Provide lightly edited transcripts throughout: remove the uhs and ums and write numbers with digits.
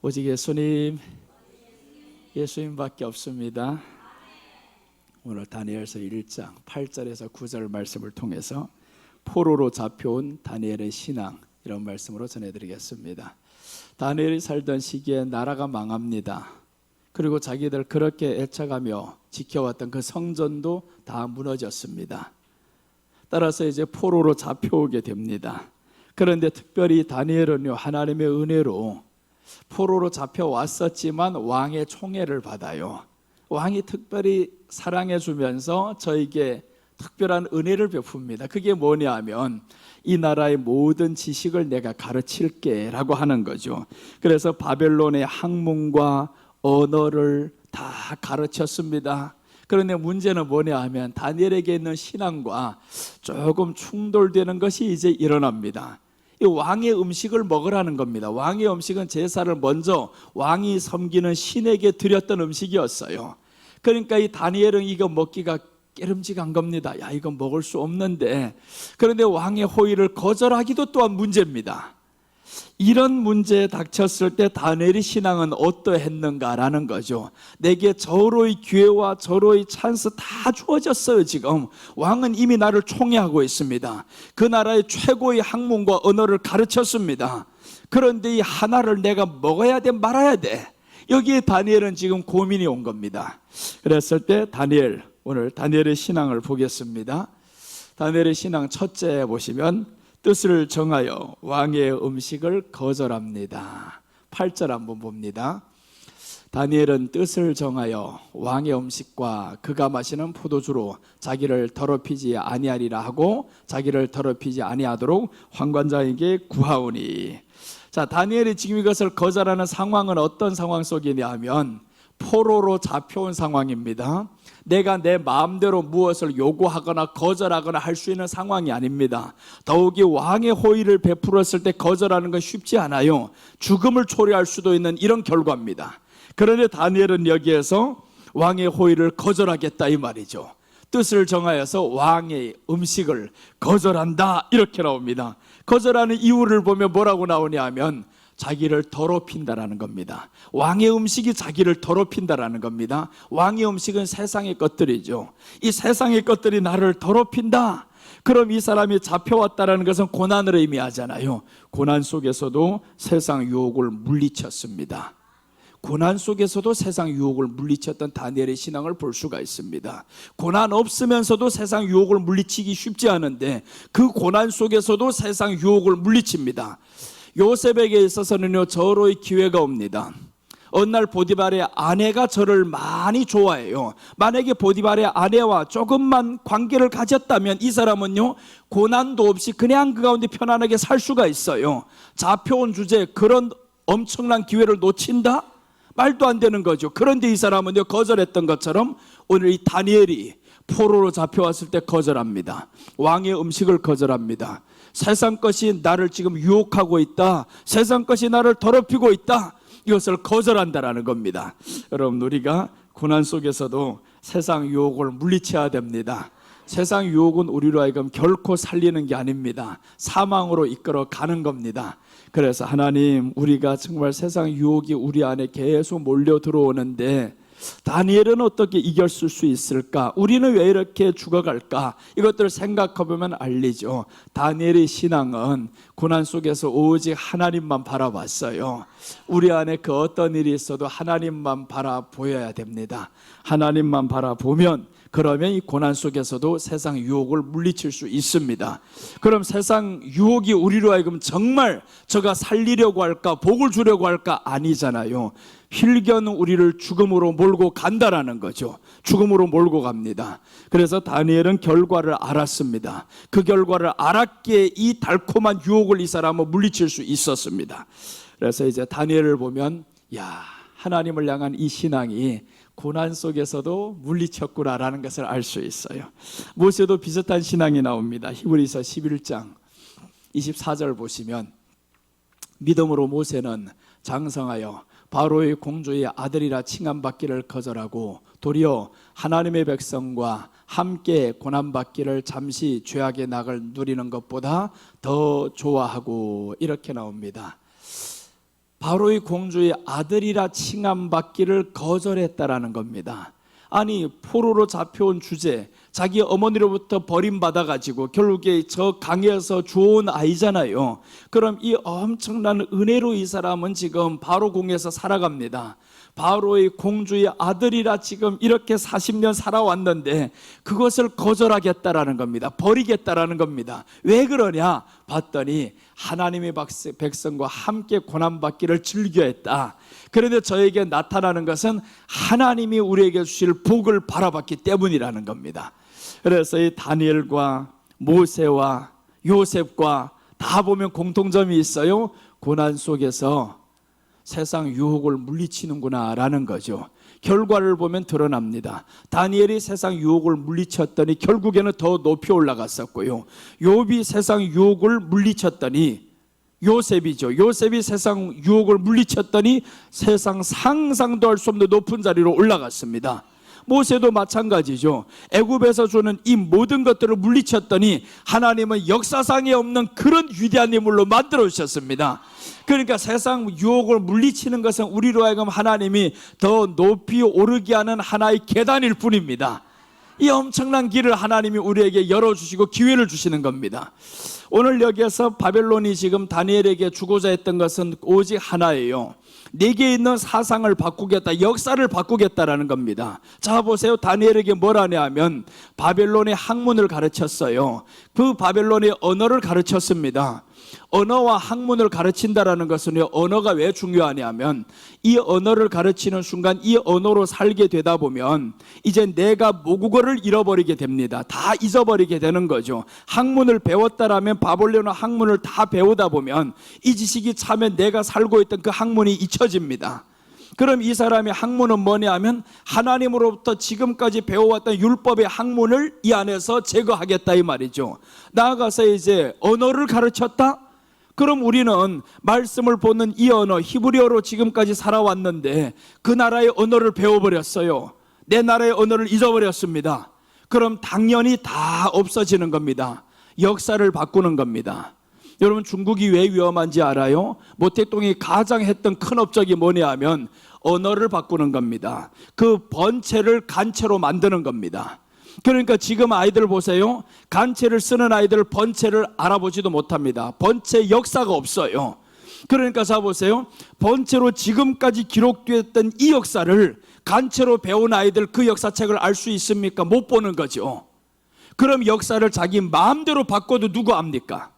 오직 예수님밖에 없습니다. 오늘 다니엘서 1장 8절에서 9절 말씀을 통해서 포로로 잡혀온 다니엘의 신앙, 이런 말씀으로 전해드리겠습니다. 다니엘이 살던 시기에 나라가 망합니다. 그리고 자기들 그렇게 애착하며 지켜왔던 그 성전도 다 무너졌습니다. 따라서 이제 포로로 잡혀오게 됩니다. 그런데 특별히 다니엘은요, 하나님의 은혜로 포로로 잡혀왔었지만 왕의 총애를 받아요. 왕이 특별히 사랑해 주면서 저에게 특별한 은혜를 베풉니다. 그게 뭐냐 하면 이 나라의 모든 지식을 내가 가르칠게 라고 하는 거죠. 그래서 바벨론의 학문과 언어를 다 가르쳤습니다. 그런데 문제는 뭐냐 하면 다니엘에게 있는 신앙과 조금 충돌되는 것이 이제 일어납니다. 이 왕의 음식을 먹으라는 겁니다. 왕의 음식은 제사를 먼저 왕이 섬기는 신에게 드렸던 음식이었어요. 그러니까 이 다니엘은 이거 먹기가 깨름직한 겁니다. 야, 이거 먹을 수 없는데. 그런데 왕의 호의를 거절하기도 또한 문제입니다. 이런 문제에 닥쳤을 때 다니엘의 신앙은 어떠했는가라는 거죠. 내게 저로의 기회와 저로의 찬스 다 주어졌어요. 지금 왕은 이미 나를 총애하고 있습니다. 그 나라의 최고의 학문과 언어를 가르쳤습니다. 그런데 이 하나를 내가 먹어야 돼 말아야 돼, 여기에 다니엘은 지금 고민이 온 겁니다. 그랬을 때 오늘 다니엘의 신앙을 보겠습니다. 다니엘의 신앙 첫째 보시면 뜻을 정하여 왕의 음식을 거절합니다. 8절 한번 봅니다. 다니엘은 뜻을 정하여 왕의 음식과 그가 마시는 포도주로 자기를 더럽히지 아니하리라 하고 자기를 더럽히지 아니하도록 환관장에게 구하오니. 자, 다니엘이 지금 이것을 거절하는 상황은 어떤 상황 속이냐 하면 포로로 잡혀온 상황입니다. 내가 내 마음대로 무엇을 요구하거나 거절하거나 할 수 있는 상황이 아닙니다. 더욱이 왕의 호의를 베풀었을 때 거절하는 건 쉽지 않아요. 죽음을 초래할 수도 있는 이런 결과입니다. 그런데 다니엘은 여기에서 왕의 호의를 거절하겠다 이 말이죠. 뜻을 정하여서 왕의 음식을 거절한다 이렇게 나옵니다. 거절하는 이유를 보면 뭐라고 나오냐 하면 자기를 더럽힌다라는 겁니다. 왕의 음식이 자기를 더럽힌다라는 겁니다. 왕의 음식은 세상의 것들이죠. 이 세상의 것들이 나를 더럽힌다. 그럼 이 사람이 잡혀왔다는 것은 고난을 의미하잖아요. 고난 속에서도 세상 유혹을 물리쳤습니다. 고난 속에서도 세상 유혹을 물리쳤던 다니엘의 신앙을 볼 수가 있습니다. 고난 없으면서도 세상 유혹을 물리치기 쉽지 않은데 그 고난 속에서도 세상 유혹을 물리칩니다. 요셉에게 있어서는요, 저로의 기회가 옵니다. 어느 날 보디발의 아내가 저를 많이 좋아해요. 만약에 보디발의 아내와 조금만 관계를 가졌다면 이 사람은요, 고난도 없이 그냥 그 가운데 편안하게 살 수가 있어요. 잡혀온 주제에 그런 엄청난 기회를 놓친다? 말도 안 되는 거죠. 그런데 이 사람은요, 거절했던 것처럼 오늘 이 다니엘이 포로로 잡혀왔을 때 거절합니다. 왕의 음식을 거절합니다. 세상 것이 나를 지금 유혹하고 있다, 세상 것이 나를 더럽히고 있다, 이것을 거절한다라는 겁니다. 여러분, 우리가 고난 속에서도 세상 유혹을 물리쳐야 됩니다. 세상 유혹은 우리로 하여금 결코 살리는 게 아닙니다. 사망으로 이끌어 가는 겁니다. 그래서 하나님, 우리가 정말 세상 유혹이 우리 안에 계속 몰려 들어오는데 다니엘은 어떻게 이겼을 수 있을까? 우리는 왜 이렇게 죽어갈까? 이것들을 생각해보면 알리죠. 다니엘의 신앙은 고난 속에서 오직 하나님만 바라봤어요. 우리 안에 그 어떤 일이 있어도 하나님만 바라보여야 됩니다. 하나님만 바라보면 그러면 이 고난 속에서도 세상 유혹을 물리칠 수 있습니다. 그럼 세상 유혹이 우리로 하여금 정말 저가 살리려고 할까, 복을 주려고 할까? 아니잖아요. 필견 우리를 죽음으로 몰고 간다라는 거죠. 죽음으로 몰고 갑니다. 그래서 다니엘은 결과를 알았습니다. 그 결과를 알았기에 이 달콤한 유혹을 이 사람은 물리칠 수 있었습니다. 그래서 이제 다니엘을 보면, 야, 하나님을 향한 이 신앙이 고난 속에서도 물리쳤구나라는 것을 알 수 있어요. 모세도 비슷한 신앙이 나옵니다. 히브리서 11장 24절 보시면 믿음으로 모세는 장성하여 바로의 공주의 아들이라 칭함받기를 거절하고 도리어 하나님의 백성과 함께 고난받기를 잠시 죄악의 낙을 누리는 것보다 더 좋아하고, 이렇게 나옵니다. 바로의 공주의 아들이라 칭함받기를 거절했다라는 겁니다. 아니, 포로로 잡혀온 주제, 자기 어머니로부터 버림받아가지고 결국에 저 강에서 주워온 아이잖아요. 그럼 이 엄청난 은혜로 이 사람은 지금 바로 공에서 살아갑니다. 바로의 공주의 아들이라 지금 이렇게 40년 살아왔는데 그것을 거절하겠다라는 겁니다. 버리겠다라는 겁니다. 왜 그러냐 봤더니 하나님의 백성과 함께 고난받기를 즐겨했다. 그런데 저에게 나타나는 것은 하나님이 우리에게 주실 복을 바라봤기 때문이라는 겁니다. 그래서 이 다니엘과 모세와 요셉과 다 보면 공통점이 있어요. 고난 속에서 세상 유혹을 물리치는구나 라는 거죠. 결과를 보면 드러납니다. 다니엘이 세상 유혹을 물리쳤더니 결국에는 더 높이 올라갔었고요. 욥이 세상 유혹을 물리쳤더니 요셉이 세상 유혹을 물리쳤더니 세상 상상도 할 수 없는 높은 자리로 올라갔습니다. 모세도 마찬가지죠. 애굽에서 주는 이 모든 것들을 물리쳤더니 하나님은 역사상에 없는 그런 위대한 인물로 만들어 주셨습니다. 그러니까 세상 유혹을 물리치는 것은 우리로 하여금 하나님이 더 높이 오르게 하는 하나의 계단일 뿐입니다. 이 엄청난 길을 하나님이 우리에게 열어주시고 기회를 주시는 겁니다. 오늘 여기에서 바벨론이 지금 다니엘에게 주고자 했던 것은 오직 하나예요. 내게 있는 사상을 바꾸겠다, 역사를 바꾸겠다라는 겁니다. 자 보세요. 다니엘에게 뭘 하냐 하면 바벨론의 학문을 가르쳤어요. 그 바벨론의 언어를 가르쳤습니다. 언어와 학문을 가르친다라는 것은 언어가 왜 중요하냐면 이 언어를 가르치는 순간 이 언어로 살게 되다 보면 이제 내가 모국어를 잃어버리게 됩니다. 다 잊어버리게 되는 거죠. 학문을 배웠다라면 바벨론 학문을 다 배우다 보면 이 지식이 차면 내가 살고 있던 그 학문이 잊혀집니다. 그럼 이 사람의 학문은 뭐냐 하면 하나님으로부터 지금까지 배워왔던 율법의 학문을 이 안에서 제거하겠다 이 말이죠. 나아가서 이제 언어를 가르쳤다? 그럼 우리는 말씀을 보는 이 언어 히브리어로 지금까지 살아왔는데 그 나라의 언어를 배워버렸어요. 내 나라의 언어를 잊어버렸습니다. 그럼 당연히 다 없어지는 겁니다. 역사를 바꾸는 겁니다. 여러분 중국이 왜 위험한지 알아요? 모택동이 가장 했던 큰 업적이 뭐냐 하면 언어를 바꾸는 겁니다. 그 번체를 간체로 만드는 겁니다. 그러니까 지금 아이들 보세요. 간체를 쓰는 아이들 번체를 알아보지도 못합니다. 번체 역사가 없어요. 그러니까 자 보세요. 번체로 지금까지 기록되었던 이 역사를 간체로 배운 아이들 그 역사책을 알 수 있습니까? 못 보는 거죠. 그럼 역사를 자기 마음대로 바꿔도 누구 압니까?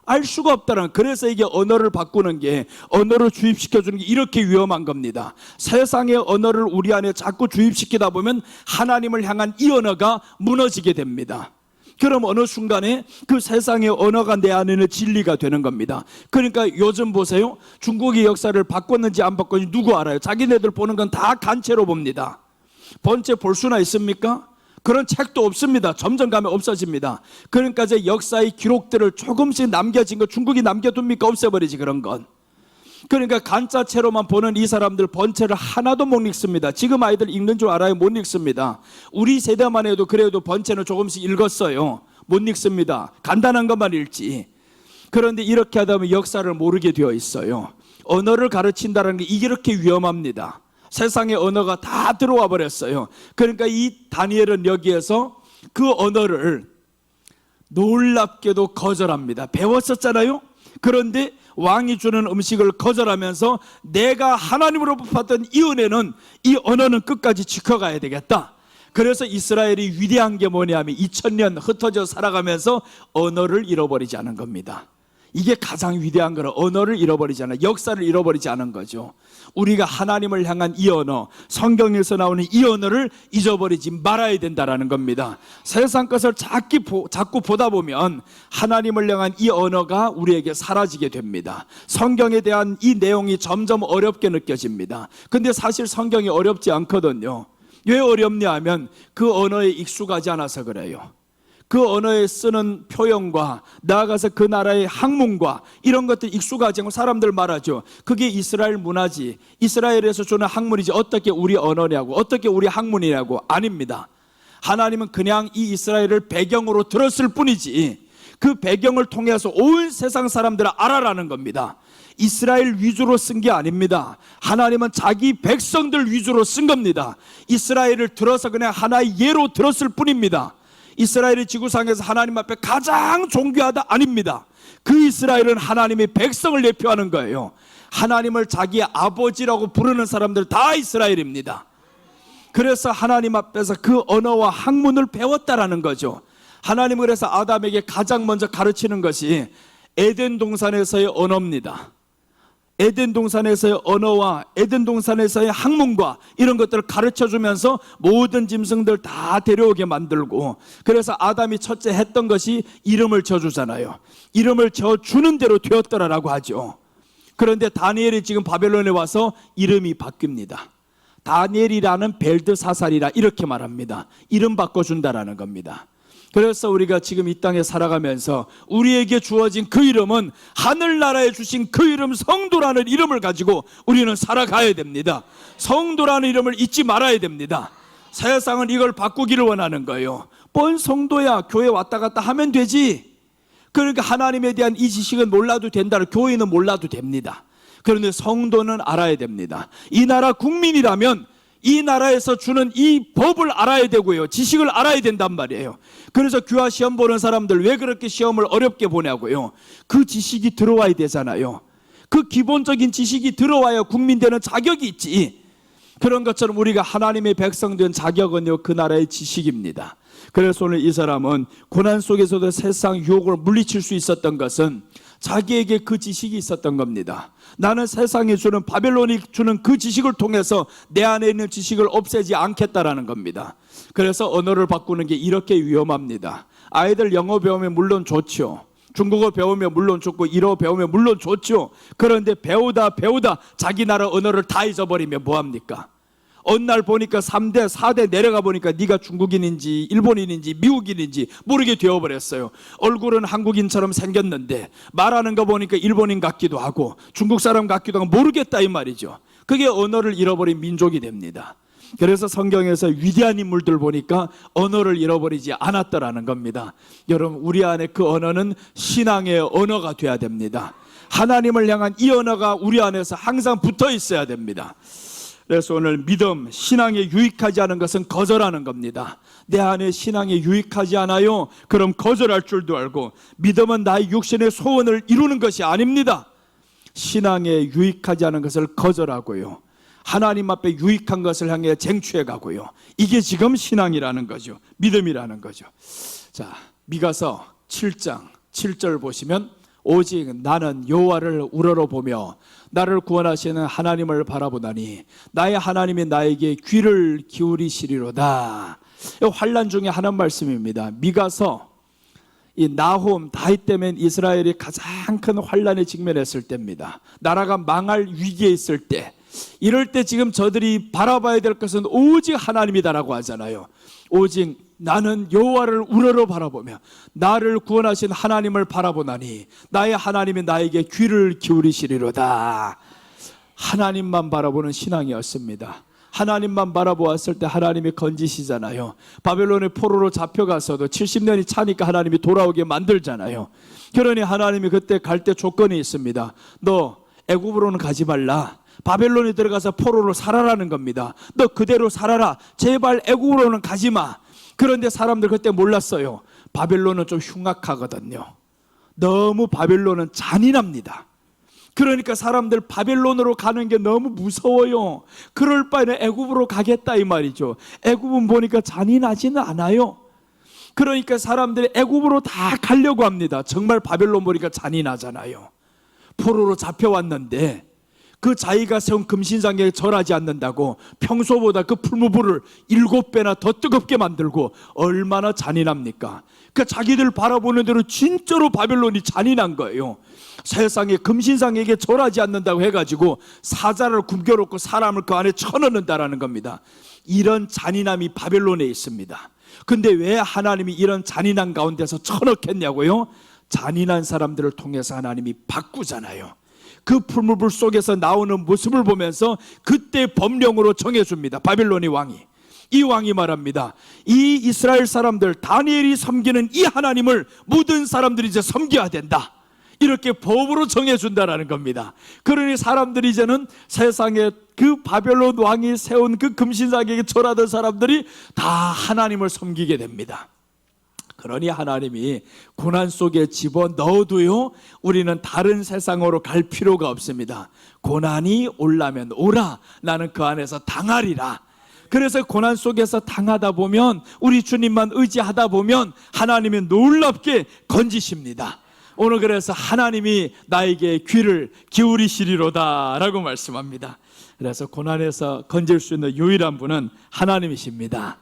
알 수가 없다는. 그래서 이게 언어를 바꾸는 게, 언어를 주입시켜주는 게 이렇게 위험한 겁니다. 세상의 언어를 우리 안에 자꾸 주입시키다 보면 하나님을 향한 이 언어가 무너지게 됩니다. 그럼 어느 순간에 그 세상의 언어가 내 안에는 진리가 되는 겁니다. 그러니까 요즘 보세요. 중국의 역사를 바꿨는지 안 바꿨는지 누구 알아요? 자기네들 보는 건 다 간체로 봅니다. 번째 볼 수나 있습니까? 그런 책도 없습니다. 점점 가면 없어집니다. 그러니까 이제 역사의 기록들을 조금씩 남겨진 거 중국이 남겨둡니까? 없애버리지 그런 건. 그러니까 간자체로만 보는 이 사람들 번체를 하나도 못 읽습니다. 지금 아이들 읽는 줄 알아요? 못 읽습니다. 우리 세대만 해도 그래도 번체는 조금씩 읽었어요. 못 읽습니다. 간단한 것만 읽지. 그런데 이렇게 하다 보면 역사를 모르게 되어 있어요. 언어를 가르친다는 게 이렇게 위험합니다. 세상의 언어가 다 들어와 버렸어요. 그러니까 이 다니엘은 여기에서 그 언어를 놀랍게도 거절합니다. 배웠었잖아요. 그런데 왕이 주는 음식을 거절하면서 내가 하나님으로부터 받던 이 은혜는, 이 언어는 끝까지 지켜가야 되겠다. 그래서 이스라엘이 위대한 게 뭐냐면 2000년 흩어져 살아가면서 언어를 잃어버리지 않은 겁니다. 이게 가장 위대한 거는 언어를 잃어버리지 않아, 역사를 잃어버리지 않은 거죠. 우리가 하나님을 향한 이 언어, 성경에서 나오는 이 언어를 잊어버리지 말아야 된다는 겁니다. 세상 것을 자꾸 보다 보면 하나님을 향한 이 언어가 우리에게 사라지게 됩니다. 성경에 대한 이 내용이 점점 어렵게 느껴집니다. 근데 사실 성경이 어렵지 않거든요. 왜 어렵냐 하면 그 언어에 익숙하지 않아서 그래요. 그 언어에 쓰는 표현과 나아가서 그 나라의 학문과 이런 것들 익숙하지 않고 사람들 말하죠. 그게 이스라엘 문화지, 이스라엘에서 주는 학문이지 어떻게 우리 언어냐고, 어떻게 우리 학문이냐고. 아닙니다. 하나님은 그냥 이 이스라엘을 배경으로 들었을 뿐이지 그 배경을 통해서 온 세상 사람들을 알아라는 겁니다. 이스라엘 위주로 쓴 게 아닙니다. 하나님은 자기 백성들 위주로 쓴 겁니다. 이스라엘을 들어서 그냥 하나의 예로 들었을 뿐입니다. 이스라엘이 지구상에서 하나님 앞에 가장 존귀하다 아닙니다. 그 이스라엘은 하나님의 백성을 대표하는 거예요. 하나님을 자기의 아버지라고 부르는 사람들 다 이스라엘입니다. 그래서 하나님 앞에서 그 언어와 학문을 배웠다라는 거죠. 하나님은 그래서 아담에게 가장 먼저 가르치는 것이 에덴 동산에서의 언어입니다. 에덴 동산에서의 언어와 에덴 동산에서의 학문과 이런 것들을 가르쳐주면서 모든 짐승들 다 데려오게 만들고, 그래서 아담이 첫째 했던 것이 이름을 져주잖아요. 이름을 져주는 대로 되었더라라고 하죠. 그런데 다니엘이 지금 바벨론에 와서 이름이 바뀝니다. 다니엘이라는 벨드사살이라 이렇게 말합니다. 이름 바꿔준다라는 겁니다. 그래서 우리가 지금 이 땅에 살아가면서 우리에게 주어진 그 이름은 하늘나라에 주신 그 이름 성도라는 이름을 가지고 우리는 살아가야 됩니다. 성도라는 이름을 잊지 말아야 됩니다. 세상은 이걸 바꾸기를 원하는 거예요. 뭔 성도야, 교회 왔다 갔다 하면 되지. 그러니까 하나님에 대한 이 지식은 몰라도 된다를, 교회는 몰라도 됩니다. 그런데 성도는 알아야 됩니다. 이 나라 국민이라면 이 나라에서 주는 이 법을 알아야 되고요, 지식을 알아야 된단 말이에요. 그래서 귀화 시험 보는 사람들 왜 그렇게 시험을 어렵게 보냐고요. 그 지식이 들어와야 되잖아요. 그 기본적인 지식이 들어와야 국민 되는 자격이 있지. 그런 것처럼 우리가 하나님의 백성 된 자격은요, 그 나라의 지식입니다. 그래서 오늘 이 사람은 고난 속에서도 세상 유혹을 물리칠 수 있었던 것은 자기에게 그 지식이 있었던 겁니다. 나는 세상이 주는, 바벨론이 주는 그 지식을 통해서 내 안에 있는 지식을 없애지 않겠다라는 겁니다. 그래서 언어를 바꾸는 게 이렇게 위험합니다. 아이들 영어 배우면 물론 좋죠. 중국어 배우면 물론 좋고 일어 배우면 물론 좋죠. 그런데 배우다 자기 나라 언어를 다 잊어버리면 뭐합니까? 어느 날 보니까 3대 4대 내려가 보니까 네가 중국인인지 일본인인지 미국인인지 모르게 되어버렸어요. 얼굴은 한국인처럼 생겼는데 말하는 거 보니까 일본인 같기도 하고 중국 사람 같기도 하고 모르겠다 이 말이죠. 그게 언어를 잃어버린 민족이 됩니다. 그래서 성경에서 위대한 인물들 보니까 언어를 잃어버리지 않았더라는 겁니다. 여러분, 우리 안에 그 언어는 신앙의 언어가 돼야 됩니다. 하나님을 향한 이 언어가 우리 안에서 항상 붙어 있어야 됩니다. 그래서 오늘 믿음, 신앙에 유익하지 않은 것은 거절하는 겁니다. 내 안에 신앙에 유익하지 않아요? 그럼 거절할 줄도 알고, 믿음은 나의 육신의 소원을 이루는 것이 아닙니다. 신앙에 유익하지 않은 것을 거절하고요, 하나님 앞에 유익한 것을 향해 쟁취해 가고요. 이게 지금 신앙이라는 거죠. 믿음이라는 거죠. 자, 미가서 7장 7절 보시면 오직 나는 여호와를 우러러보며 나를 구원하시는 하나님을 바라보다니 나의 하나님이 나에게 귀를 기울이시리로다. 환난 중에 하는 말씀입니다. 미가서 이 나홈 다윗 때문에 이스라엘이 가장 큰 환난에 직면했을 때입니다. 나라가 망할 위기에 있을 때, 이럴 때 지금 저들이 바라봐야 될 것은 오직 하나님이다라고 하잖아요. 오직 나는 여호와를 우러러 바라보며 나를 구원하신 하나님을 바라보나니 나의 하나님이 나에게 귀를 기울이시리로다. 하나님만 바라보는 신앙이었습니다. 하나님만 바라보았을 때 하나님이 건지시잖아요. 바벨론의 포로로 잡혀가서도 70년이 차니까 하나님이 돌아오게 만들잖아요. 그러니 하나님이 그때 갈 때 조건이 있습니다. 너 애굽으로는 가지 말라. 바벨론에 들어가서 포로로 살아라는 겁니다. 너 그대로 살아라. 제발 애굽으로는 가지 마. 그런데 사람들 그때 몰랐어요. 바벨론은 좀 흉악하거든요. 너무 바벨론은 잔인합니다. 그러니까 사람들 바벨론으로 가는 게 너무 무서워요. 그럴 바에는 애굽으로 가겠다 이 말이죠. 애굽은 보니까 잔인하지는 않아요. 그러니까 사람들이 애굽으로 다 가려고 합니다. 정말 바벨론 보니까 잔인하잖아요. 포로로 잡혀왔는데 그 자기가 세운 금신상에 절하지 않는다고 평소보다 그 풀무불을 7배나 더 뜨겁게 만들고, 얼마나 잔인합니까? 그 자기들 바라보는 대로 진짜로 바벨론이 잔인한 거예요. 세상에 금신상에게 절하지 않는다고 해가지고 사자를 굶겨놓고 사람을 그 안에 쳐넣는다라는 겁니다. 이런 잔인함이 바벨론에 있습니다. 근데 왜 하나님이 이런 잔인한 가운데서 쳐넣겠냐고요? 잔인한 사람들을 통해서 하나님이 바꾸잖아요. 그 풀무불 속에서 나오는 모습을 보면서 그때 법령으로 정해줍니다. 바벨론의 왕이, 이 왕이 말합니다. 이 이스라엘 사람들, 다니엘이 섬기는 이 하나님을 모든 사람들이 이제 섬겨야 된다. 이렇게 법으로 정해준다라는 겁니다. 그러니 사람들이 이제는 세상에 그 바벨론 왕이 세운 그 금신상에게 절하던 사람들이 다 하나님을 섬기게 됩니다. 그러니 하나님이 고난 속에 집어넣어도요, 우리는 다른 세상으로 갈 필요가 없습니다. 고난이 올라면 오라, 나는 그 안에서 당하리라. 그래서 고난 속에서 당하다 보면, 우리 주님만 의지하다 보면 하나님이 놀랍게 건지십니다. 오늘 그래서 하나님이 나에게 귀를 기울이시리로다 라고 말씀합니다. 그래서 고난에서 건질 수 있는 유일한 분은 하나님이십니다.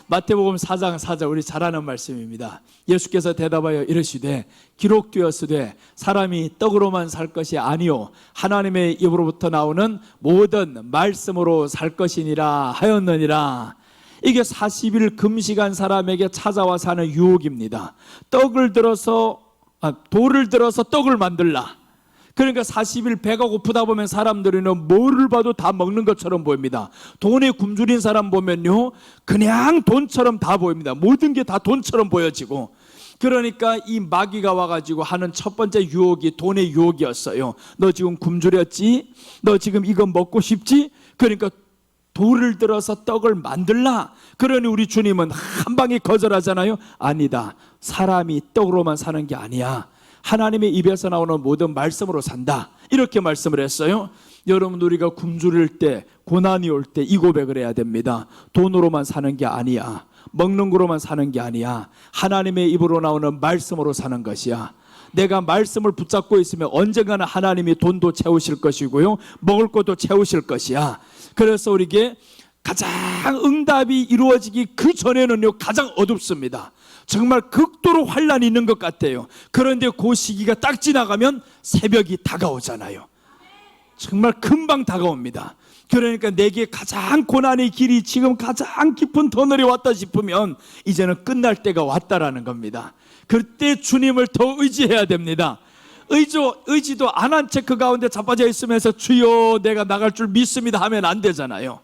마태복음 4장 4절, 우리 잘 아는 말씀입니다. 예수께서 대답하여 이르시되 기록되었으되 사람이 떡으로만 살 것이 아니요 하나님의 입으로부터 나오는 모든 말씀으로 살 것이니라 하였느니라. 이게 40일 금식한 사람에게 찾아와 사는 유혹입니다. 돌을 들어서 떡을 만들라. 그러니까 40일 배가 고프다 보면 사람들은 뭐를 봐도 다 먹는 것처럼 보입니다. 돈에 굶주린 사람 보면요, 그냥 돈처럼 다 보입니다. 모든 게 다 돈처럼 보여지고. 그러니까 이 마귀가 와가지고 하는 첫 번째 유혹이 돈의 유혹이었어요. 너 지금 굶주렸지? 너 지금 이거 먹고 싶지? 그러니까 돌을 들어서 떡을 만들라. 그러니 우리 주님은 한 방에 거절하잖아요. 아니다, 사람이 떡으로만 사는 게 아니야, 하나님의 입에서 나오는 모든 말씀으로 산다, 이렇게 말씀을 했어요. 여러분, 우리가 굶주릴 때, 고난이 올 때 이 고백을 해야 됩니다. 돈으로만 사는 게 아니야, 먹는 거로만 사는 게 아니야, 하나님의 입으로 나오는 말씀으로 사는 것이야. 내가 말씀을 붙잡고 있으면 언젠가는 하나님이 돈도 채우실 것이고요, 먹을 것도 채우실 것이야. 그래서 우리에게 가장 응답이 이루어지기 그 전에는요, 가장 어둡습니다. 정말 극도로 환란이 있는 것 같아요. 그런데 그 시기가 딱 지나가면 새벽이 다가오잖아요. 정말 금방 다가옵니다. 그러니까 내게 가장 고난의 길이 지금 가장 깊은 터널이 왔다 싶으면 이제는 끝날 때가 왔다라는 겁니다. 그때 주님을 더 의지해야 됩니다. 의지도 안 한 채 그 가운데 자빠져 있으면서 주여 내가 나갈 줄 믿습니다 하면 안 되잖아요.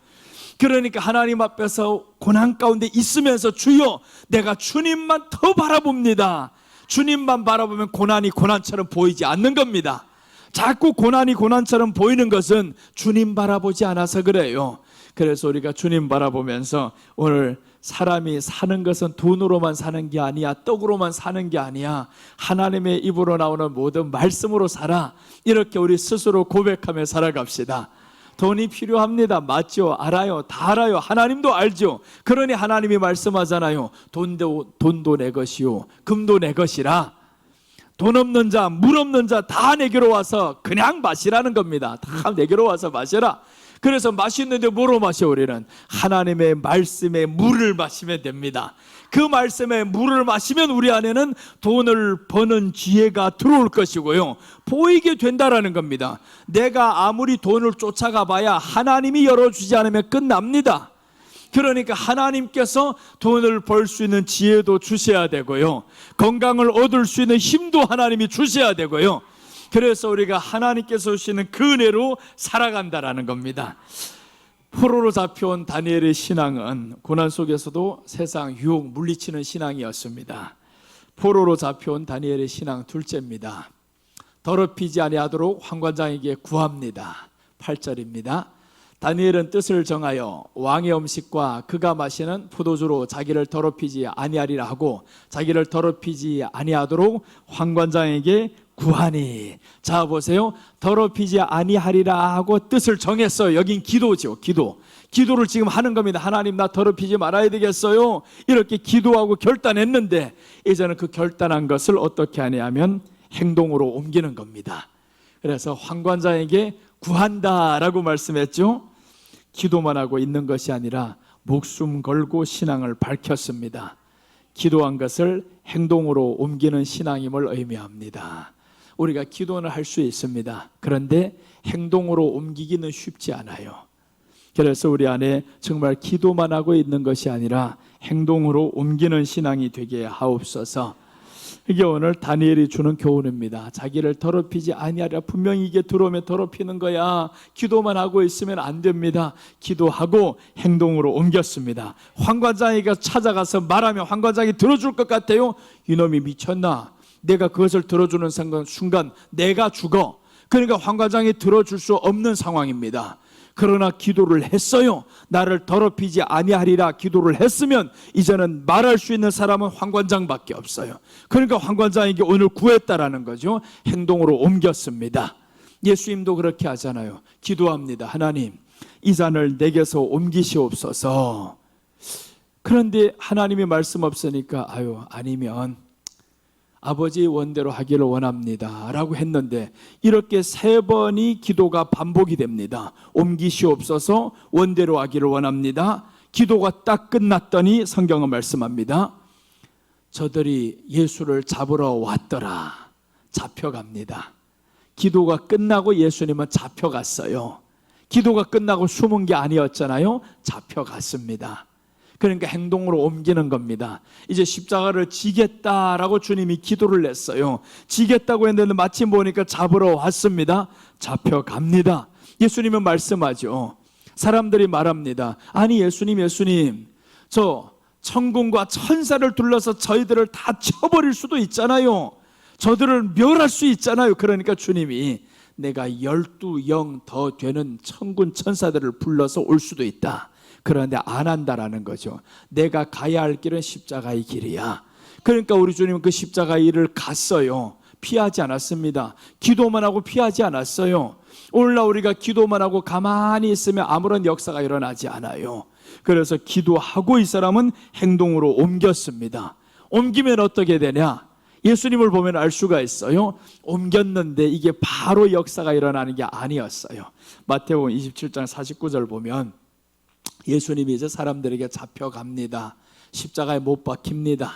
그러니까 하나님 앞에서 고난 가운데 있으면서 주여 내가 주님만 더 바라봅니다. 주님만 바라보면 고난이 고난처럼 보이지 않는 겁니다. 자꾸 고난이 고난처럼 보이는 것은 주님 바라보지 않아서 그래요. 그래서 우리가 주님 바라보면서 오늘 사람이 사는 것은 돈으로만 사는 게 아니야, 떡으로만 사는 게 아니야, 하나님의 입으로 나오는 모든 말씀으로 살아, 이렇게 우리 스스로 고백하며 살아갑시다. 돈이 필요합니다. 맞죠? 알아요. 다 알아요. 하나님도 알죠. 그러니 하나님이 말씀하잖아요. 돈도 내 것이요 금도 내 것이라. 돈 없는 자, 물 없는 자 다 내게로 와서 그냥 마시라는 겁니다. 다 내게로 와서 마셔라. 그래서 마시는데 뭐로 마셔? 우리는 하나님의 말씀의 물을 마시면 됩니다. 그 말씀의 물을 마시면 우리 안에는 돈을 버는 지혜가 들어올 것이고요, 보이게 된다라는 겁니다. 내가 아무리 돈을 쫓아가 봐야 하나님이 열어주지 않으면 끝납니다. 그러니까 하나님께서 돈을 벌 수 있는 지혜도 주셔야 되고요, 건강을 얻을 수 있는 힘도 하나님이 주셔야 되고요. 그래서 우리가 하나님께서 주시는 그 은혜로 살아간다라는 겁니다. 포로로 잡혀온 다니엘의 신앙은 고난 속에서도 세상 유혹 물리치는 신앙이었습니다. 포로로 잡혀온 다니엘의 신앙 둘째입니다. 더럽히지 아니하도록 환관장에게 구합니다. 8절입니다. 다니엘은 뜻을 정하여 왕의 음식과 그가 마시는 포도주로 자기를 더럽히지 아니하리라 하고 자기를 더럽히지 아니하도록 환관장에게 구하니. 자 보세요, 더럽히지 아니하리라 하고 뜻을 정했어요. 여긴 기도죠. 기도를 지금 하는 겁니다. 하나님 나 더럽히지 말아야 되겠어요, 이렇게 기도하고 결단했는데 이제는 그 결단한 것을 어떻게 하냐면 행동으로 옮기는 겁니다. 그래서 환관장에게 구한다라고 말씀했죠. 기도만 하고 있는 것이 아니라 목숨 걸고 신앙을 밝혔습니다. 기도한 것을 행동으로 옮기는 신앙임을 의미합니다. 우리가 기도는 할 수 있습니다. 그런데 행동으로 옮기기는 쉽지 않아요. 그래서 우리 안에 정말 기도만 하고 있는 것이 아니라 행동으로 옮기는 신앙이 되게 하옵소서. 이게 오늘 다니엘이 주는 교훈입니다. 자기를 더럽히지 아니하리라. 분명히 이게 들어오면 더럽히는 거야. 기도만 하고 있으면 안 됩니다. 기도하고 행동으로 옮겼습니다. 환관장이가 찾아가서 말하면 환관장이 들어줄 것 같아요. 이놈이 미쳤나? 내가 그것을 들어주는 순간 내가 죽어. 그러니까 황 과장이 들어줄 수 없는 상황입니다. 그러나 기도를 했어요. 나를 더럽히지 아니하리라 기도를 했으면 이제는 말할 수 있는 사람은 황 관장밖에 없어요. 그러니까 황 관장에게 오늘 구했다라는 거죠. 행동으로 옮겼습니다. 예수님도 그렇게 하잖아요. 기도합니다. 하나님, 이 잔을 내게서 옮기시옵소서. 그런데 하나님의 말씀 없으니까 아니면 아버지의 원대로 하기를 원합니다 라고 했는데 이렇게 3번이 기도가 반복이 됩니다. 옮기시옵소서, 원대로 하기를 원합니다. 기도가 딱 끝났더니 성경은 말씀합니다. 저들이 예수를 잡으러 왔더라. 잡혀갑니다. 기도가 끝나고 예수님은 잡혀갔어요. 기도가 끝나고 숨은 게 아니었잖아요. 잡혀갔습니다. 그러니까 행동으로 옮기는 겁니다. 이제 십자가를 지겠다라고 주님이 기도를 했어요. 지겠다고 했는데 마침 보니까 잡으러 왔습니다. 잡혀갑니다. 예수님은 말씀하죠. 사람들이 말합니다. 아니 예수님 저 천군과 천사를 둘러서 저희들을 다 쳐버릴 수도 있잖아요. 저들을 멸할 수 있잖아요. 그러니까 주님이 내가 12영 더 되는 천군 천사들을 불러서 올 수도 있다. 그런데 안 한다라는 거죠. 내가 가야 할 길은 십자가의 길이야. 그러니까 우리 주님은 그 십자가의 길을 갔어요. 피하지 않았습니다. 기도만 하고 피하지 않았어요. 오늘날 우리가 기도만 하고 가만히 있으면 아무런 역사가 일어나지 않아요. 그래서 기도하고 이 사람은 행동으로 옮겼습니다. 옮기면 어떻게 되냐? 예수님을 보면 알 수가 있어요. 옮겼는데 이게 바로 역사가 일어나는 게 아니었어요. 마태복음 27장 49절 보면 예수님이 이제 사람들에게 잡혀갑니다. 십자가에 못 박힙니다.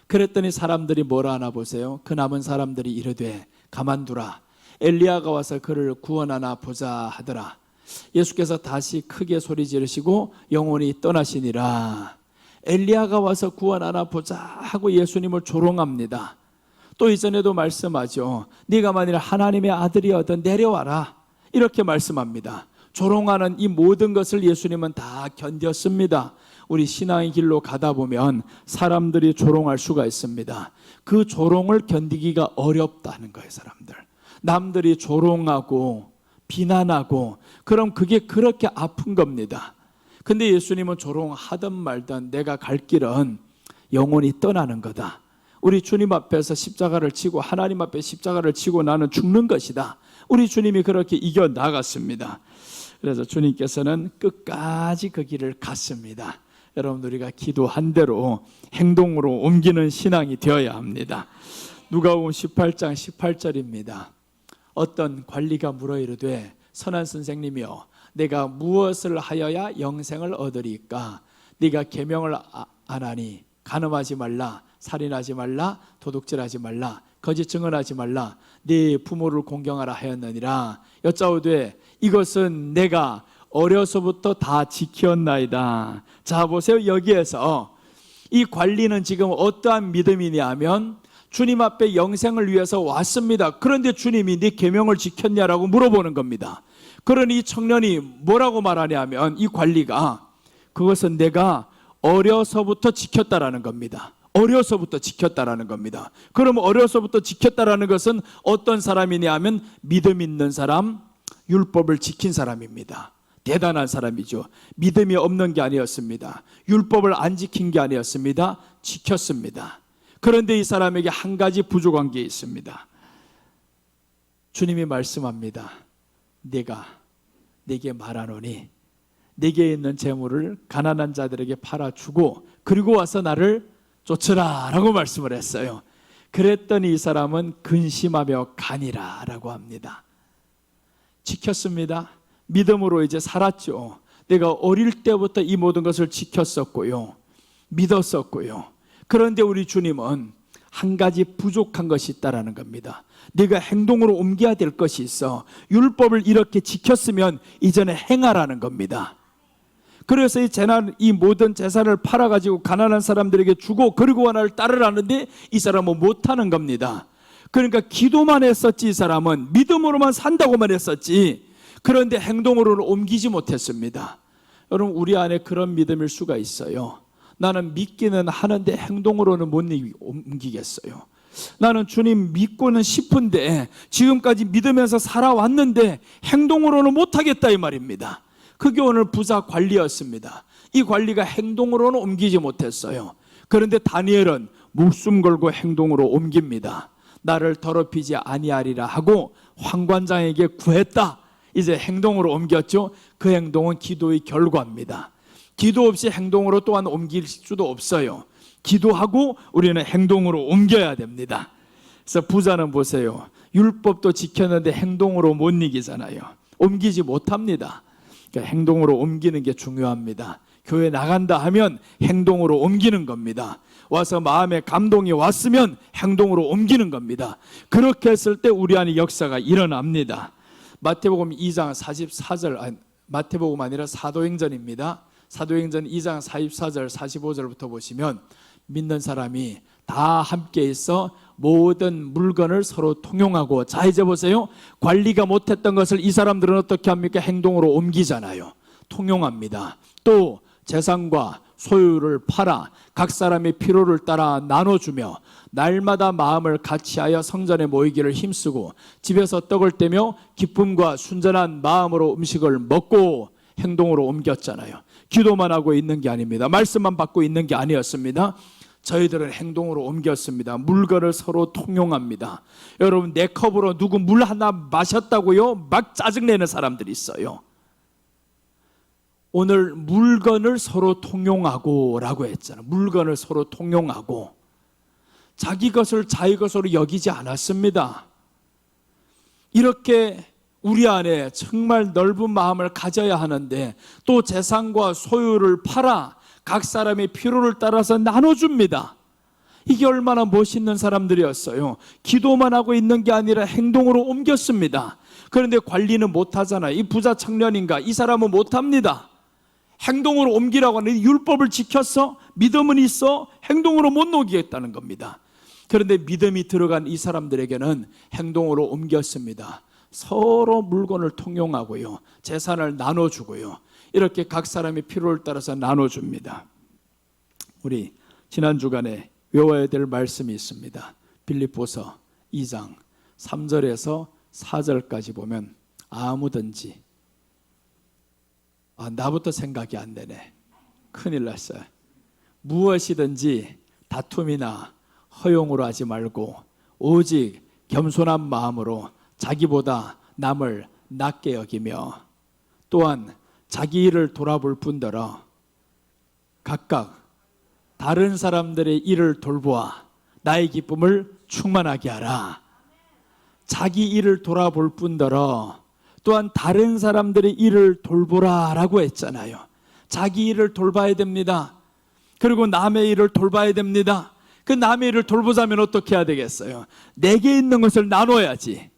그랬더니 사람들이 뭐라 하나 보세요. 그 남은 사람들이 이르되 가만두라. 엘리야가 와서 그를 구원하나 보자 하더라. 예수께서 다시 크게 소리 지르시고 영혼이 떠나시니라. 엘리야가 와서 구원하나 보자 하고 예수님을 조롱합니다. 또 이전에도 말씀하죠. 네가 만일 하나님의 아들이어든 내려와라. 이렇게 말씀합니다. 조롱하는 이 모든 것을 예수님은 다 견뎠습니다. 우리 신앙의 길로 가다 보면 사람들이 조롱할 수가 있습니다. 그 조롱을 견디기가 어렵다는 거예요. 사람들 남들이 조롱하고 비난하고 그럼 그게 그렇게 아픈 겁니다. 근데 예수님은 조롱하든 말든 내가 갈 길은 영혼이 떠나는 거다. 우리 주님 앞에서 십자가를 지고 하나님 앞에 십자가를 지고 나는 죽는 것이다. 우리 주님이 그렇게 이겨나갔습니다. 그래서 주님께서는 끝까지 그 길을 갔습니다. 여러분 우리가 기도한 대로 행동으로 옮기는 신앙이 되어야 합니다. 누가복음 18장 18절입니다. 어떤 관리가 물어 이르되 선한 선생님이여 내가 무엇을 하여야 영생을 얻으리까? 네가 계명을 안 하니 간음하지 말라, 살인하지 말라, 도둑질하지 말라, 거짓 증언하지 말라, 네 부모를 공경하라 하였느니라. 여짜오되 이것은 내가 어려서부터 다 지켰나이다. 자 보세요. 여기에서 이 관리는 지금 어떠한 믿음이냐면 주님 앞에 영생을 위해서 왔습니다. 그런데 주님이 네 계명을 지켰냐라고 물어보는 겁니다. 그러니 이 청년이 뭐라고 말하냐면 이 관리가 그것은 내가 어려서부터 지켰다라는 겁니다. 어려서부터 지켰다라는 겁니다. 그럼 어려서부터 지켰다라는 것은 어떤 사람이냐 하면 믿음 있는 사람, 율법을 지킨 사람입니다. 대단한 사람이죠. 믿음이 없는 게 아니었습니다. 율법을 안 지킨 게 아니었습니다. 지켰습니다. 그런데 이 사람에게 한 가지 부족한 게 있습니다. 주님이 말씀합니다. 내가 네게 말하노니 네게 있는 재물을 가난한 자들에게 팔아주고 그리고 와서 나를 쫓으라 라고 말씀을 했어요. 그랬더니 이 사람은 근심하며 가니라 라고 합니다. 지켰습니다. 믿음으로 이제 살았죠. 내가 어릴 때부터 이 모든 것을 지켰었고요. 믿었었고요. 그런데 우리 주님은 한 가지 부족한 것이 있다라는 겁니다. 네가 행동으로 옮겨야 될 것이 있어. 율법을 이렇게 지켰으면 이전에 행하라는 겁니다. 그래서 이 모든 재산을 팔아가지고 가난한 사람들에게 주고 그리고 나를 따르라는데 이 사람은 못하는 겁니다. 그러니까 기도만 했었지 이 사람은 믿음으로만 산다고만 했었지 그런데 행동으로는 옮기지 못했습니다. 여러분 우리 안에 그런 믿음일 수가 있어요. 나는 믿기는 하는데 행동으로는 못 옮기겠어요. 나는 주님 믿고는 싶은데 지금까지 믿으면서 살아왔는데 행동으로는 못하겠다 이 말입니다. 그게 오늘 부자 관리였습니다. 이 관리가 행동으로는 옮기지 못했어요. 그런데 다니엘은 목숨 걸고 행동으로 옮깁니다. 나를 더럽히지 아니하리라 하고 황관장에게 구했다. 이제 행동으로 옮겼죠. 그 행동은 기도의 결과입니다. 기도 없이 행동으로 또한 옮길 수도 없어요. 기도하고 우리는 행동으로 옮겨야 됩니다. 그래서 부자는 보세요. 율법도 지켰는데 행동으로 못 이기잖아요. 옮기지 못합니다. 그러니까 행동으로 옮기는 게 중요합니다. 교회 나간다 하면 행동으로 옮기는 겁니다. 와서 마음에 감동이 왔으면 행동으로 옮기는 겁니다. 그렇게 했을 때 우리 안에 역사가 일어납니다. 마태복음 2장 44절, 마태복음 아니라 사도행전입니다. 사도행전 2장 44절 45절부터 보시면 믿는 사람이 다 함께 있어 모든 물건을 서로 통용하고, 자 이제 보세요. 관리가 못했던 것을 이 사람들은 어떻게 합니까? 행동으로 옮기잖아요. 통용합니다. 또 재산과 소유를 팔아 각 사람의 필요를 따라 나눠주며 날마다 마음을 같이하여 성전에 모이기를 힘쓰고 집에서 떡을 떼며 기쁨과 순전한 마음으로 음식을 먹고, 행동으로 옮겼잖아요. 기도만 하고 있는 게 아닙니다. 말씀만 받고 있는 게 아니었습니다. 저희들은 행동으로 옮겼습니다. 물건을 서로 통용합니다. 여러분, 내 컵으로 누구 물 하나 마셨다고요? 막 짜증내는 사람들이 있어요. 오늘 물건을 서로 통용하고 라고 했잖아요. 물건을 서로 통용하고, 자기 것을 자기 것으로 여기지 않았습니다. 이렇게 우리 안에 정말 넓은 마음을 가져야 하는데, 또 재산과 소유를 팔아 각 사람의 필요를 따라서 나눠줍니다. 이게 얼마나 멋있는 사람들이었어요. 기도만 하고 있는 게 아니라 행동으로 옮겼습니다. 그런데 관리는 못하잖아요. 이 부자 청년인가? 이 사람은 못합니다. 행동으로 옮기라고 하는데 율법을 지켰어? 믿음은 있어? 행동으로 못 녹이겠다는 겁니다. 그런데 믿음이 들어간 이 사람들에게는 행동으로 옮겼습니다. 서로 물건을 통용하고요, 재산을 나눠주고요, 이렇게 각 사람의 필요를 따라서 나눠줍니다. 우리 지난 주간에 외워야 될 말씀이 있습니다. 빌립보서 2장 3절에서 4절까지 보면 아무든지, 나부터 생각이 안 되네. 큰일 났어요. 무엇이든지 다툼이나 허용으로 하지 말고 오직 겸손한 마음으로 자기보다 남을 낮게 여기며, 또한 자기 일을 돌아볼 뿐더러 각각 다른 사람들의 일을 돌보아 나의 기쁨을 충만하게 하라. 자기 일을 돌아볼 뿐더러 또한 다른 사람들의 일을 돌보라 라고 했잖아요. 자기 일을 돌봐야 됩니다. 그리고 남의 일을 돌봐야 됩니다. 그 남의 일을 돌보자면 어떻게 해야 되겠어요? 내게 있는 것을 나눠야지.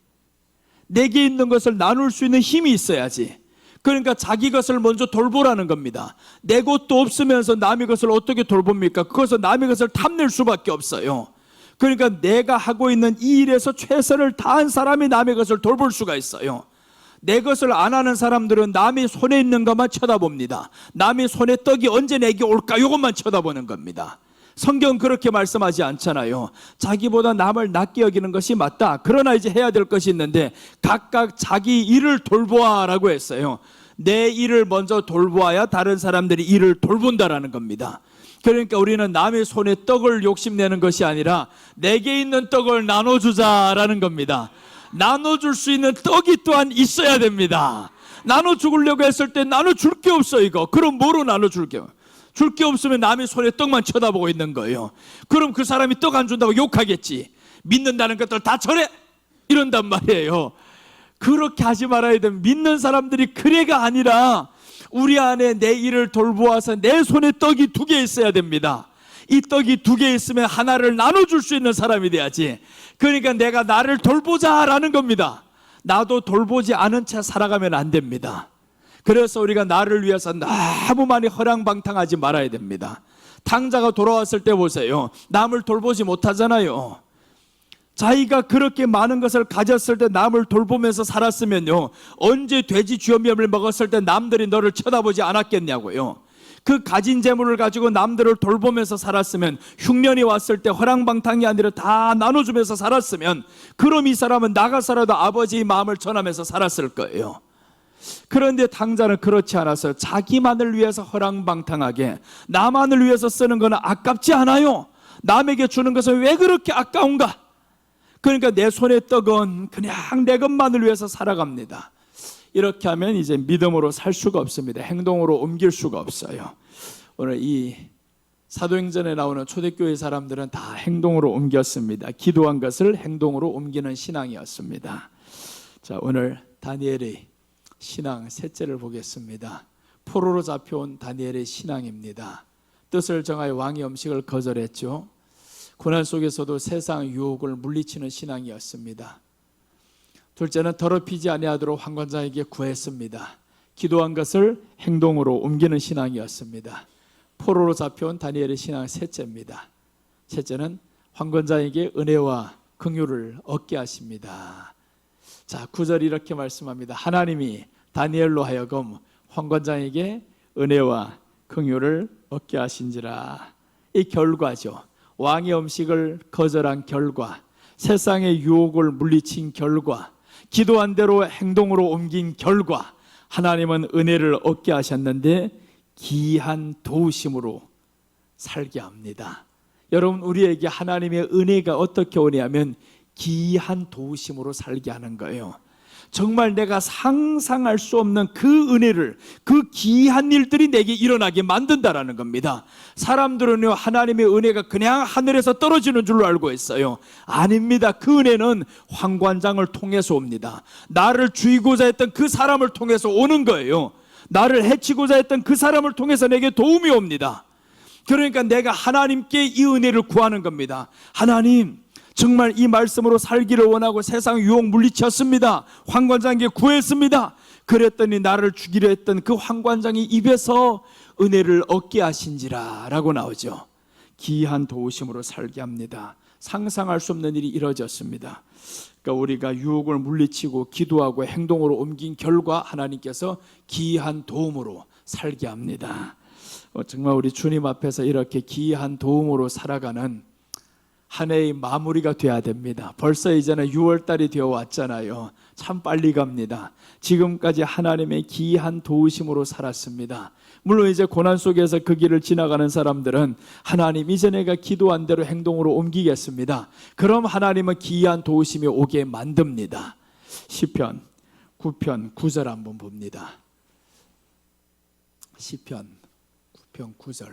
내게 있는 것을 나눌 수 있는 힘이 있어야지. 그러니까 자기 것을 먼저 돌보라는 겁니다. 내 것도 없으면서 남의 것을 어떻게 돌봅니까? 그것은 남의 것을 탐낼 수밖에 없어요. 그러니까 내가 하고 있는 이 일에서 최선을 다한 사람이 남의 것을 돌볼 수가 있어요. 내 것을 안 하는 사람들은 남이 손에 있는 것만 쳐다봅니다. 남이 손에 떡이 언제 내게 올까? 이것만 쳐다보는 겁니다. 성경은 그렇게 말씀하지 않잖아요. 자기보다 남을 낮게 여기는 것이 맞다. 그러나 이제 해야 될 것이 있는데 각각 자기 일을 돌보아 라고 했어요. 내 일을 먼저 돌보아야 다른 사람들이 일을 돌본다라는 겁니다. 그러니까 우리는 남의 손에 떡을 욕심내는 것이 아니라 내게 있는 떡을 나눠주자라는 겁니다. 나눠줄 수 있는 떡이 또한 있어야 됩니다. 나눠주려고 했을 때 나눠줄 게 없어. 이거 그럼 뭐로 나눠줄게요? 줄 게 없으면 남의 손에 떡만 쳐다보고 있는 거예요. 그럼 그 사람이 떡 안 준다고 욕하겠지. 믿는다는 것들 다 저래 이런단 말이에요. 그렇게 하지 말아야 됩니다. 믿는 사람들이 그래가 아니라 우리 안에 내 일을 돌보아서 내 손에 떡이 2개 있어야 됩니다. 이 떡이 2개 있으면 하나를 나눠줄 수 있는 사람이 돼야지. 그러니까 내가 나를 돌보자라는 겁니다. 나도 돌보지 않은 채 살아가면 안 됩니다. 그래서 우리가 나를 위해서 너무 많이 허랑방탕하지 말아야 됩니다. 탕자가 돌아왔을 때 보세요. 남을 돌보지 못하잖아요. 자기가 그렇게 많은 것을 가졌을 때 남을 돌보면서 살았으면요, 언제 돼지 쥐어미를 먹었을 때 남들이 너를 쳐다보지 않았겠냐고요. 그 가진 재물을 가지고 남들을 돌보면서 살았으면, 흉년이 왔을 때 허랑방탕이 아니라 다 나눠주면서 살았으면, 그럼 이 사람은 나가서라도 아버지의 마음을 전하면서 살았을 거예요. 그런데 당자는 그렇지 않아서 자기만을 위해서 허랑방탕하게, 나만을 위해서 쓰는 것은 아깝지 않아요. 남에게 주는 것은 왜 그렇게 아까운가? 그러니까 내 손에 떡은 그냥 내 것만을 위해서 살아갑니다. 이렇게 하면 이제 믿음으로 살 수가 없습니다. 행동으로 옮길 수가 없어요. 오늘 이 사도행전에 나오는 초대교회 사람들은 다 행동으로 옮겼습니다. 기도한 것을 행동으로 옮기는 신앙이었습니다. 자, 오늘 다니엘의 신앙 셋째를 보겠습니다. 포로로 잡혀온 다니엘의 신앙입니다. 뜻을 정하여 왕의 음식을 거절했죠. 고난 속에서도 세상 유혹을 물리치는 신앙이었습니다. 둘째는 더럽히지 아니하도록 환관장에게 구했습니다. 기도한 것을 행동으로 옮기는 신앙이었습니다. 포로로 잡혀온 다니엘의 신앙 셋째입니다. 셋째는 환관장에게 은혜와 긍휼을 얻게 하십니다. 자, 9절 이렇게 말씀합니다. 하나님이 다니엘로 하여금 환관장에게 은혜와 긍휼을 얻게 하신지라. 이 결과죠. 왕의 음식을 거절한 결과, 세상의 유혹을 물리친 결과, 기도한 대로 행동으로 옮긴 결과, 하나님은 은혜를 얻게 하셨는데 기이한 도우심으로 살게 합니다. 여러분, 우리에게 하나님의 은혜가 어떻게 오냐면 기이한 도우심으로 살게 하는 거예요. 정말 내가 상상할 수 없는 그 은혜를, 그 기이한 일들이 내게 일어나게 만든다라는 겁니다. 사람들은요, 하나님의 은혜가 그냥 하늘에서 떨어지는 줄로 알고 있어요. 아닙니다. 그 은혜는 환관장을 통해서 옵니다. 나를 죽이고자 했던 그 사람을 통해서 오는 거예요. 나를 해치고자 했던 그 사람을 통해서 내게 도움이 옵니다. 그러니까 내가 하나님께 이 은혜를 구하는 겁니다. 하나님, 정말 이 말씀으로 살기를 원하고 세상 유혹 물리쳤습니다. 환관장에게 구했습니다. 그랬더니 나를 죽이려 했던 그 환관장이 입에서 은혜를 얻게 하신지라 라고 나오죠. 기이한 도우심으로 살게 합니다. 상상할 수 없는 일이 이루어졌습니다. 그러니까 우리가 유혹을 물리치고 기도하고 행동으로 옮긴 결과 하나님께서 기이한 도움으로 살게 합니다. 정말 우리 주님 앞에서 이렇게 기이한 도움으로 살아가는 한 해의 마무리가 돼야 됩니다. 벌써 이제는 6월달이 되어 왔잖아요. 참 빨리 갑니다. 지금까지 하나님의 기이한 도우심으로 살았습니다. 물론 이제 고난 속에서 그 길을 지나가는 사람들은 하나님, 이제 내가 기도한 대로 행동으로 옮기겠습니다. 그럼 하나님은 기이한 도우심이 오게 만듭니다. 시편 9편 9절 한번 봅니다. 시편 9편 9절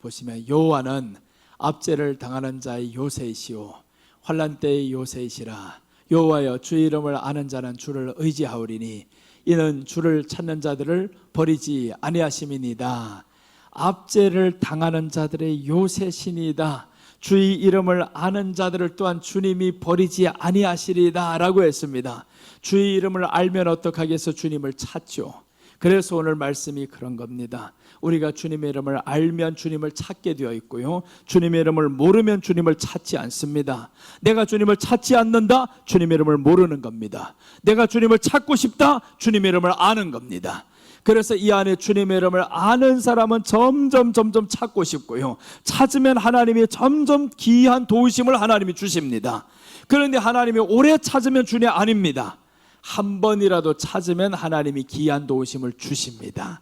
보시면, 여호와는 압제를 당하는 자의 요새이시오 환난 때의 요새이시라. 여호와여, 주의 이름을 아는 자는 주를 의지하오리니 이는 주를 찾는 자들을 버리지 아니하심이니이다. 압제를 당하는 자들의 요새시니이다. 주의 이름을 아는 자들을 또한 주님이 버리지 아니하시리이다 라고 했습니다. 주의 이름을 알면 어떡하겠어? 주님을 찾죠. 그래서 오늘 말씀이 그런 겁니다. 우리가 주님의 이름을 알면 주님을 찾게 되어 있고요, 주님의 이름을 모르면 주님을 찾지 않습니다. 내가 주님을 찾지 않는다? 주님의 이름을 모르는 겁니다. 내가 주님을 찾고 싶다? 주님의 이름을 아는 겁니다. 그래서 이 안에 주님의 이름을 아는 사람은 점점 찾고 싶고요, 찾으면 하나님이 점점 기이한 도우심을 하나님이 주십니다. 그런데 하나님이 오래 찾으면 주님 아닙니다. 한 번이라도 찾으면 하나님이 기이한 도우심을 주십니다.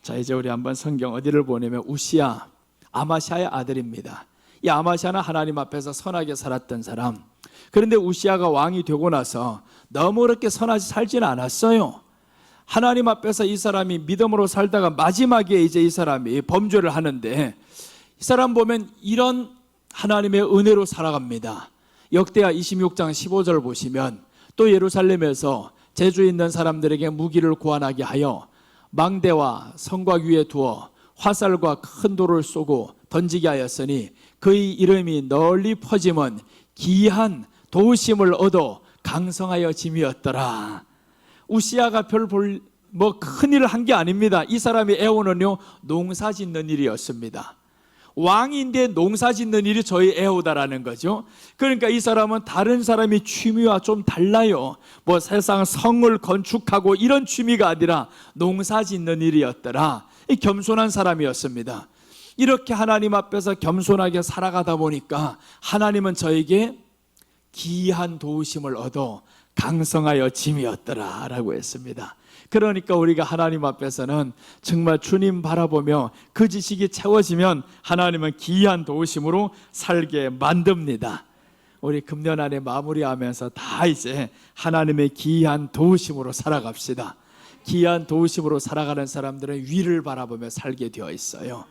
자, 이제 우리 한번 성경 어디를 보냐면 우시야, 아마샤의 아들입니다. 이 아마샤는 하나님 앞에서 선하게 살았던 사람. 그런데 우시야가 왕이 되고 나서 너무 그렇게 선하게 살지는 않았어요. 하나님 앞에서 이 사람이 믿음으로 살다가 마지막에 이제 이 사람이 범죄를 하는데, 이 사람 보면 이런 하나님의 은혜로 살아갑니다. 역대하 26장 15절 보시면, 또 예루살렘에서 재주 있는 사람들에게 무기를 고안하게 하여 망대와 성곽 위에 두어 화살과 큰 돌을 쏘고 던지게 하였으니 그의 이름이 널리 퍼짐은 기이한 도우심을 얻어 강성하여 짐이었더라. 우시야가 큰 일을 한 게 아닙니다. 이 사람의 애호는요, 농사 짓는 일이었습니다. 왕인데 농사 짓는 일이 저희 애호다라는 거죠. 그러니까 이 사람은 다른 사람이 취미와 좀 달라요. 뭐 세상 성을 건축하고 이런 취미가 아니라 농사 짓는 일이었더라. 이 겸손한 사람이었습니다. 이렇게 하나님 앞에서 겸손하게 살아가다 보니까 하나님은 저에게 기이한 도우심을 얻어 강성하여 짐이었더라 라고 했습니다. 그러니까 우리가 하나님 앞에서는 정말 주님 바라보며 그 지식이 채워지면 하나님은 기이한 도우심으로 살게 만듭니다. 우리 금년 안에 마무리하면서 다 이제 하나님의 기이한 도우심으로 살아갑시다. 기이한 도우심으로 살아가는 사람들은 위를 바라보며 살게 되어 있어요.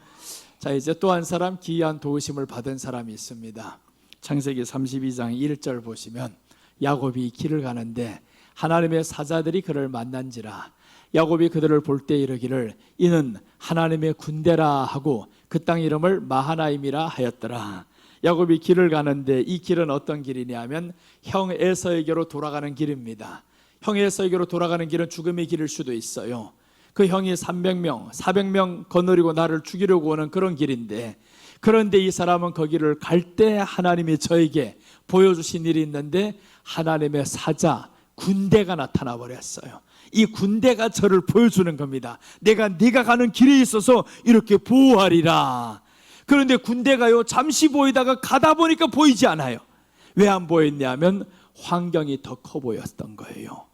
자, 이제 또 한 사람 기이한 도우심을 받은 사람이 있습니다. 창세기 32장 1절 보시면 야곱이 길을 가는데 하나님의 사자들이 그를 만난지라. 야곱이 그들을 볼 때 이르기를 이는 하나님의 군대라 하고 그 땅 이름을 마하나임이라 하였더라. 야곱이 길을 가는데 이 길은 어떤 길이냐면 형 에서에게로 돌아가는 길입니다. 형 에서에게로 돌아가는 길은 죽음의 길일 수도 있어요. 그 형이 300명, 400명 거느리고 나를 죽이려고 오는 그런 길인데, 그런데 이 사람은 거기를 갈 때 하나님이 저에게 보여주신 일이 있는데 하나님의 사자, 군대가 나타나 버렸어요. 이 군대가 저를 보여주는 겁니다. 내가 네가 가는 길에 있어서 이렇게 보호하리라. 그런데 군대가요, 잠시 보이다가 가다 보니까 보이지 않아요. 왜 안 보였냐면 환경이 더 커 보였던 거예요.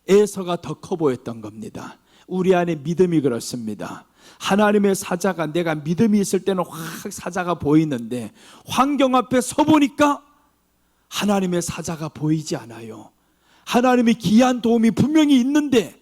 에서가 더 커 보였던 겁니다. 우리 안에 믿음이 그렇습니다. 하나님의 사자가, 내가 믿음이 있을 때는 확 사자가 보이는데 환경 앞에 서 보니까 하나님의 사자가 보이지 않아요. 하나님의 기이한 도움이 분명히 있는데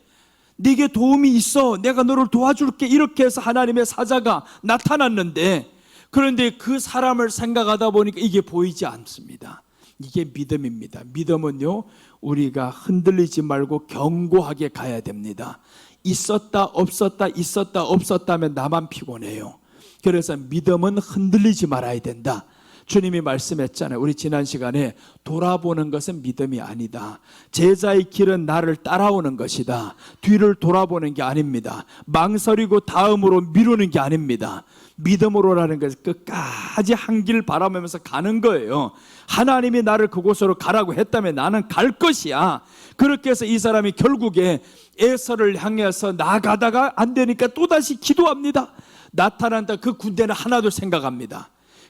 네게 도움이 있어, 내가 너를 도와줄게, 이렇게 해서 하나님의 사자가 나타났는데, 그런데 그 사람을 생각하다 보니까 이게 보이지 않습니다. 이게 믿음입니다. 믿음은요, 우리가 흔들리지 말고 견고하게 가야 됩니다. 있었다 없었다 있었다 없었다 하면 나만 피곤해요. 그래서 믿음은 흔들리지 말아야 된다. 주님이 말씀했잖아요. 우리 지난 시간에 돌아보는 것은 믿음이 아니다. 제자의 길은 나를 따라오는 것이다. 뒤를 돌아보는 게 아닙니다. 망설이고 다음으로 미루는 게 아닙니다. 믿음으로라는 것은 끝까지 한 길 바라보면서 가는 거예요. 하나님이 나를 그곳으로 가라고 했다면 나는 갈 것이야. 그렇게 해서 이 사람이 결국에 에서를 향해서 나가다가 안 되니까 또다시 기도합니다. 나타난다. 그 군대는 하나도 생각합니다.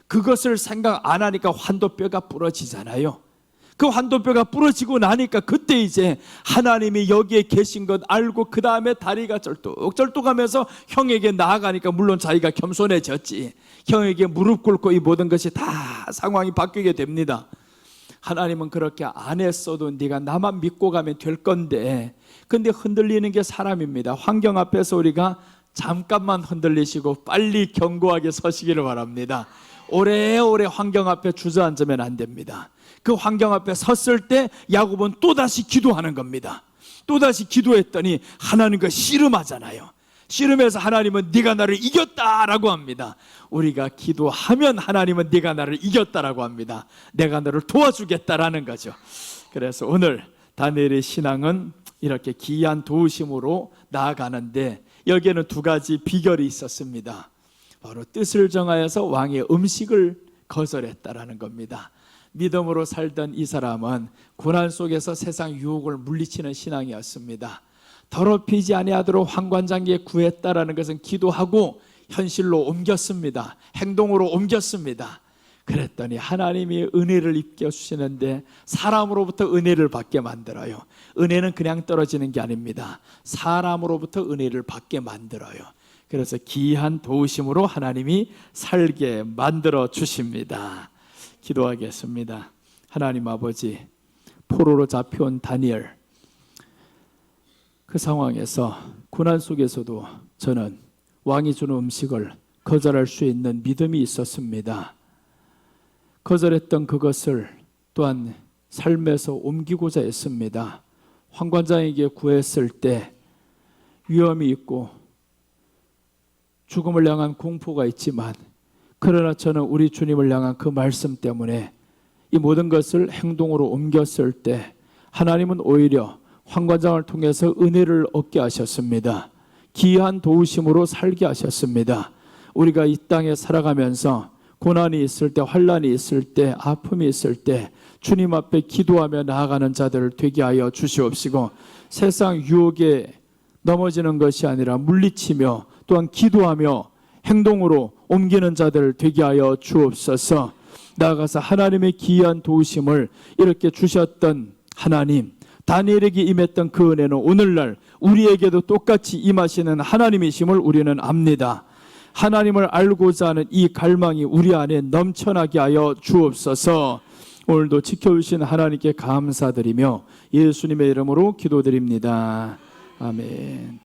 그것을 생각 안 하니까 환도뼈가 부러지잖아요. 그 환도뼈가 부러지고 나니까 그때 이제 하나님이 여기에 계신 것 알고 그 다음에 다리가 쩔뚝쩔뚝하면서 형에게 나아가니까 물론 자기가 겸손해졌지. 형에게 무릎 꿇고 이 모든 것이 다 상황이 바뀌게 됩니다. 하나님은 그렇게 안 했어도 네가 나만 믿고 가면 될 건데, 근데 흔들리는 게 사람입니다. 환경 앞에서 우리가 잠깐만 흔들리시고 빨리 견고하게 서시기를 바랍니다. 오래오래 환경 앞에 주저앉으면 안 됩니다. 그 환경 앞에 섰을 때 야곱은 또다시 기도하는 겁니다. 또다시 기도했더니 하나님과 씨름하잖아요. 씨름해서 하나님은 네가 나를 이겼다라고 합니다. 우리가 기도하면 하나님은 네가 나를 이겼다라고 합니다. 내가 너를 도와주겠다라는 거죠. 그래서 오늘 다니엘의 신앙은 이렇게 기이한 도우심으로 나아가는데, 여기에는 두 가지 비결이 있었습니다. 바로 뜻을 정하여서 왕의 음식을 거절했다라는 겁니다. 믿음으로 살던 이 사람은 고난 속에서 세상 유혹을 물리치는 신앙이었습니다. 더럽히지 아니하도록 환관장기에 구했다라는 것은 기도하고 현실로 옮겼습니다. 행동으로 옮겼습니다. 그랬더니 하나님이 은혜를 입게 주시는데 사람으로부터 은혜를 받게 만들어요. 은혜는 그냥 떨어지는 게 아닙니다. 사람으로부터 은혜를 받게 만들어요. 그래서 기이한 도우심으로 하나님이 살게 만들어 주십니다. 기도하겠습니다. 하나님 아버지, 포로로 잡혀온 다니엘, 그 상황에서 고난 속에서도 저는 왕이 주는 음식을 거절할 수 있는 믿음이 있었습니다. 거절했던 그것을 또한 삶에서 옮기고자 했습니다. 환관장에게 구했을 때 위험이 있고 죽음을 향한 공포가 있지만, 그러나 저는 우리 주님을 향한 그 말씀 때문에 이 모든 것을 행동으로 옮겼을 때 하나님은 오히려 환관장을 통해서 은혜를 얻게 하셨습니다. 기이한 도우심으로 살게 하셨습니다. 우리가 이 땅에 살아가면서 고난이 있을 때, 환난이 있을 때, 아픔이 있을 때 주님 앞에 기도하며 나아가는 자들을 되게 하여 주시옵시고, 세상 유혹에 넘어지는 것이 아니라 물리치며 또한 기도하며 행동으로 옮기는 자들 되게 하여 주옵소서. 나아가서 하나님의 기이한 도우심을 이렇게 주셨던 하나님, 다니엘에게 임했던 그 은혜는 오늘날 우리에게도 똑같이 임하시는 하나님이심을 우리는 압니다. 하나님을 알고자 하는 이 갈망이 우리 안에 넘쳐나게 하여 주옵소서. 오늘도 지켜주신 하나님께 감사드리며 예수님의 이름으로 기도드립니다. 아멘.